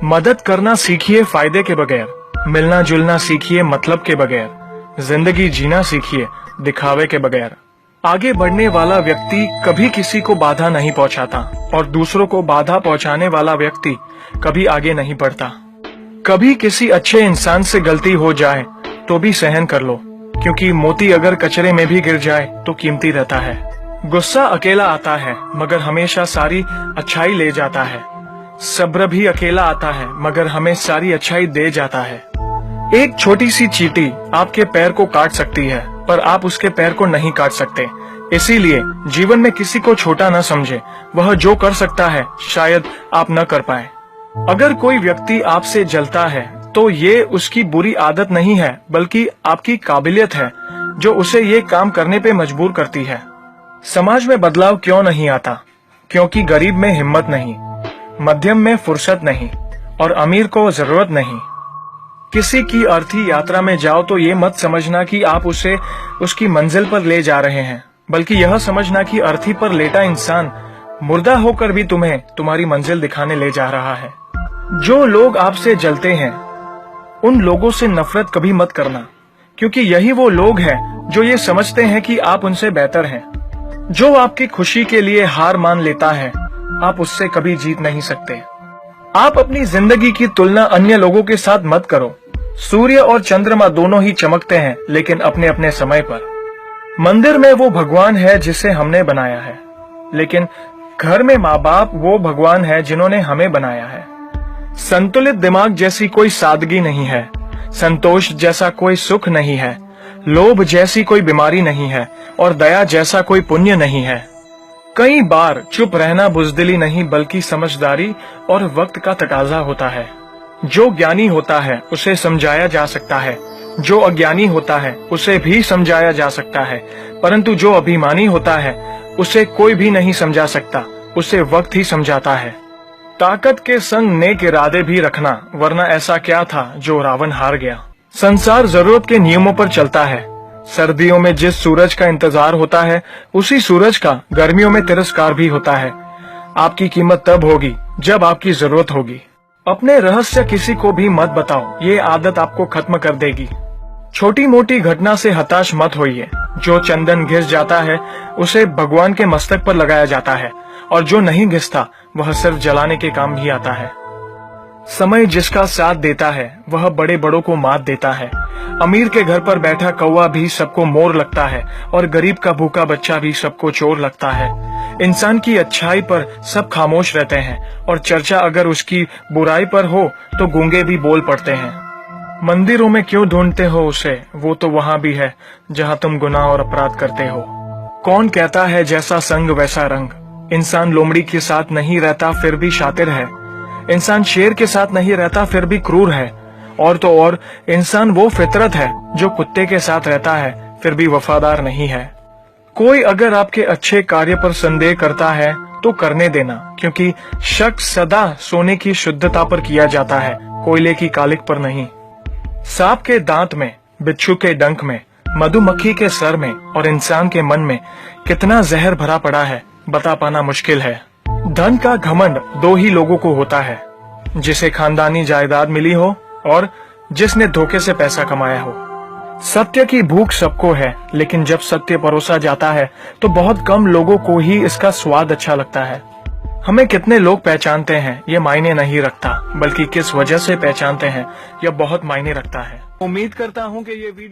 मदद करना सीखिए फायदे के बगैर, मिलना जुलना सीखिए मतलब के बगैर, जिंदगी जीना सीखिए दिखावे के बगैर। आगे बढ़ने वाला व्यक्ति कभी किसी को बाधा नहीं पहुंचाता और दूसरों को बाधा पहुंचाने वाला व्यक्ति कभी आगे नहीं बढ़ता। कभी किसी अच्छे इंसान से गलती हो जाए तो भी सहन कर लो, क्योंकि मोती अगर कचरे में भी गिर जाए तो कीमती रहता है। गुस्सा अकेला आता है मगर हमेशा सारी अच्छाई ले जाता है। सब्र भी अकेला आता है मगर हमें सारी अच्छाई दे जाता है। एक छोटी सी चींटी आपके पैर को काट सकती है पर आप उसके पैर को नहीं काट सकते। इसीलिए जीवन में किसी को छोटा न समझे, वह जो कर सकता है शायद आप न कर पाए। अगर कोई व्यक्ति आपसे जलता है तो ये उसकी बुरी आदत नहीं है बल्कि आपकी काबिलियत है जो उसे ये काम करने पे मजबूर करती है। समाज में बदलाव क्यों नहीं आता? क्योंकि गरीब में हिम्मत नहीं, मध्यम में फुर्सत नहीं और अमीर को जरूरत नहीं। किसी की अर्थी यात्रा में जाओ तो ये मत समझना कि आप उसे उसकी मंजिल पर ले जा रहे हैं, बल्कि यह समझना कि अर्थी पर लेटा इंसान मुर्दा होकर भी तुम्हें तुम्हारी मंजिल दिखाने ले जा रहा है। जो लोग आपसे जलते हैं उन लोगों से नफरत कभी मत करना, क्योंकि यही वो लोग हैं जो ये समझते हैं कि आप उनसे बेहतर हैं। जो आपकी खुशी के लिए हार मान लेता है आप उससे कभी जीत नहीं सकते। आप अपनी जिंदगी की तुलना अन्य लोगों के साथ मत करो। सूर्य और चंद्रमा दोनों ही चमकते हैं लेकिन अपने अपने समय पर। मंदिर में वो भगवान है जिसे हमने बनाया है, लेकिन घर में माँ बाप वो भगवान है जिन्होंने हमें बनाया है। संतुलित दिमाग जैसी कोई सादगी नहीं है, संतोष जैसा कोई सुख नहीं है, लोभ जैसी कोई बीमारी नहीं है और दया जैसा कोई पुण्य नहीं है। कई बार चुप रहना बुजदिली नहीं बल्कि समझदारी और वक्त का तकाजा होता है। जो ज्ञानी होता है उसे समझाया जा सकता है, जो अज्ञानी होता है उसे भी समझाया जा सकता है, परंतु जो अभिमानी होता है उसे कोई भी नहीं समझा सकता, उसे वक्त ही समझाता है। ताकत के संग नेक इरादे भी रखना, वरना ऐसा क्या था जो रावण हार गया। संसार जरूरत के नियमों पर चलता है। सर्दियों में जिस सूरज का इंतजार होता है उसी सूरज का गर्मियों में तिरस्कार भी होता है। आपकी कीमत तब होगी जब आपकी जरूरत होगी। अपने रहस्य किसी को भी मत बताओ, ये आदत आपको खत्म कर देगी। छोटी मोटी घटना से हताश मत होइए। जो चंदन घिस जाता है उसे भगवान के मस्तक पर लगाया जाता है और जो नहीं घिसता वह सिर्फ जलाने के काम ही आता है। समय जिसका साथ देता है वह बड़े बड़ों को मात देता है। अमीर के घर पर बैठा कौवा भी सबको मोर लगता है और गरीब का भूखा बच्चा भी सबको चोर लगता है। इंसान की अच्छाई पर सब खामोश रहते हैं और चर्चा अगर उसकी बुराई पर हो तो गूंगे भी बोल पड़ते हैं। मंदिरों में क्यों ढूंढते हो उसे, वो तो वहां भी है जहां तुम गुनाह और अपराध करते हो। कौन कहता है जैसा संग वैसा रंग? इंसान लोमड़ी के साथ नहीं रहता फिर भी शातिर है। इंसान शेर के साथ नहीं रहता फिर भी क्रूर है। और तो और इंसान वो फितरत है जो कुत्ते के साथ रहता है फिर भी वफादार नहीं है। कोई अगर आपके अच्छे कार्य पर संदेह करता है तो करने देना, क्योंकि शक सदा सोने की शुद्धता पर किया जाता है, कोयले की कालिक पर नहीं। सांप के दांत में, बिच्छू के डंक में, मधुमक्खी के सर में और इंसान के मन में कितना जहर भरा पड़ा है बता पाना मुश्किल है। धन का घमंड दो ही लोगों को होता है, जिसे खानदानी जायदाद मिली हो और जिसने धोखे से पैसा कमाया हो। सत्य की भूख सबको है, लेकिन जब सत्य परोसा जाता है तो बहुत कम लोगों को ही इसका स्वाद अच्छा लगता है। हमें कितने लोग पहचानते हैं ये मायने नहीं रखता, बल्कि किस वजह से पहचानते हैं यह बहुत मायने रखता है। उम्मीद करता हूँ कि ये वीडियो